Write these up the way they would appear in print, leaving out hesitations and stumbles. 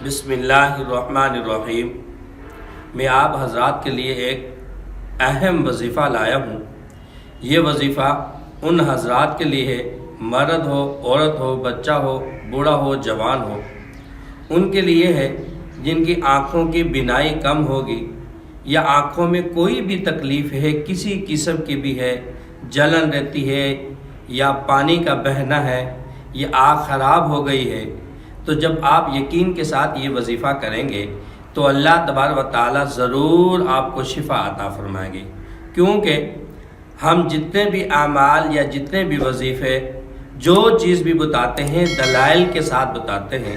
بسم اللہ الرحمن الرحیم۔ میں آپ حضرات کے لیے ایک اہم وظیفہ لایا ہوں۔ یہ وظیفہ ان حضرات کے لیے ہے، مرد ہو، عورت ہو، بچہ ہو، بوڑھا ہو، جوان ہو، ان کے لیے ہے جن کی آنکھوں کی بینائی کم ہوگی یا آنکھوں میں کوئی بھی تکلیف ہے، کسی قسم کی بھی ہے، جلن رہتی ہے یا پانی کا بہنا ہے یا آنکھ خراب ہو گئی ہے، تو جب آپ یقین کے ساتھ یہ وظیفہ کریں گے تو اللہ تبارک و تعالیٰ ضرور آپ کو شفا عطا فرمائیں گے، کیونکہ ہم جتنے بھی اعمال یا جتنے بھی وظیفے جو چیز بھی بتاتے ہیں دلائل کے ساتھ بتاتے ہیں۔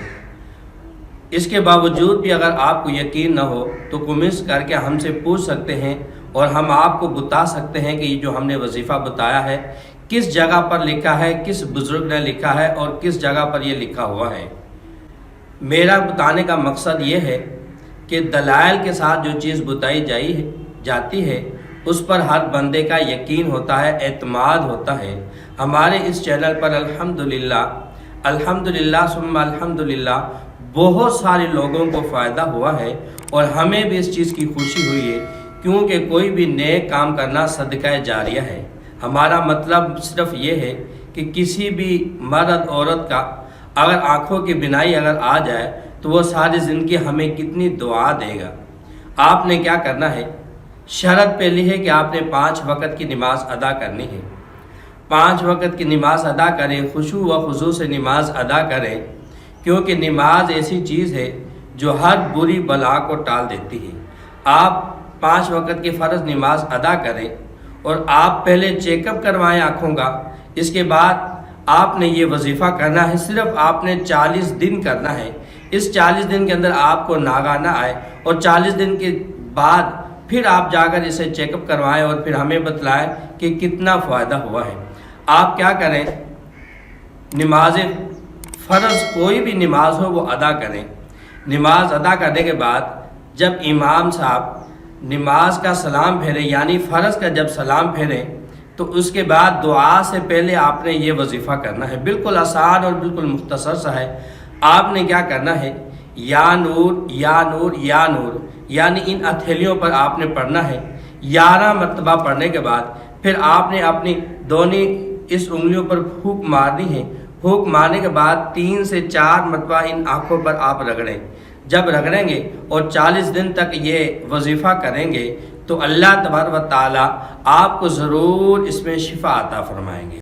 اس کے باوجود بھی اگر آپ کو یقین نہ ہو تو کمنٹس کر کے ہم سے پوچھ سکتے ہیں اور ہم آپ کو بتا سکتے ہیں کہ یہ جو ہم نے وظیفہ بتایا ہے کس جگہ پر لکھا ہے، کس بزرگ نے لکھا ہے اور کس جگہ پر یہ لکھا ہوا ہے۔ میرا بتانے کا مقصد یہ ہے کہ دلائل کے ساتھ جو چیز بتائی جاتی ہے اس پر ہر بندے کا یقین ہوتا ہے، اعتماد ہوتا ہے۔ ہمارے اس چینل پر الحمدللہ ثم الحمدللہ بہت سارے لوگوں کو فائدہ ہوا ہے اور ہمیں بھی اس چیز کی خوشی ہوئی ہے، کیونکہ کوئی بھی نیک کام کرنا صدقہ جاریہ ہے۔ ہمارا مطلب صرف یہ ہے کہ کسی بھی مرد عورت کا اگر آنکھوں کی بینائی اگر آ جائے تو وہ ساری زندگی ہمیں کتنی دعا دے گا۔ آپ نے کیا کرنا ہے، شرط پہلی ہے کہ آپ نے 5 وقت کی نماز ادا کرنی ہے۔ 5 وقت کی نماز ادا کریں، خشوع و خضوع سے نماز ادا کریں، کیونکہ نماز ایسی چیز ہے جو ہر بری بلا کو ٹال دیتی ہے۔ آپ 5 وقت کی فرض نماز ادا کریں اور آپ پہلے چیک اپ کروائیں آنکھوں کا، اس کے بعد آپ نے یہ وظیفہ کرنا ہے، صرف آپ نے 40 دن کرنا ہے۔ اس 40 دن کے اندر آپ کو ناگا نہ آئے اور 40 دن کے بعد پھر آپ جا کر اسے چیک اپ کروائیں اور پھر ہمیں بتلائیں کہ کتنا فائدہ ہوا ہے۔ آپ کیا کریں، نماز فرض کوئی بھی نماز ہو وہ ادا کریں۔ نماز ادا کرنے کے بعد جب امام صاحب نماز کا سلام پھیرے، یعنی فرض کا جب سلام پھیریں تو اس کے بعد دعا سے پہلے آپ نے یہ وظیفہ کرنا ہے۔ بالکل آسان اور بالکل مختصر سا ہے۔ آپ نے کیا کرنا ہے، یا نور یا نور یا نور، یعنی ان ہتھیلیوں پر آپ نے پڑھنا ہے 11 مرتبہ۔ پڑھنے کے بعد پھر آپ نے اپنی دونوں اس انگلیوں پر پھونک مارنی ہے۔ پھونک مارنے کے بعد 3 سے 4 مرتبہ ان آنکھوں پر آپ رگڑیں۔ جب رگڑیں گے اور 40 دن تک یہ وظیفہ کریں گے تو اللہ تبارک و تعالیٰ آپ کو ضرور اس میں شفا عطا فرمائیں گے۔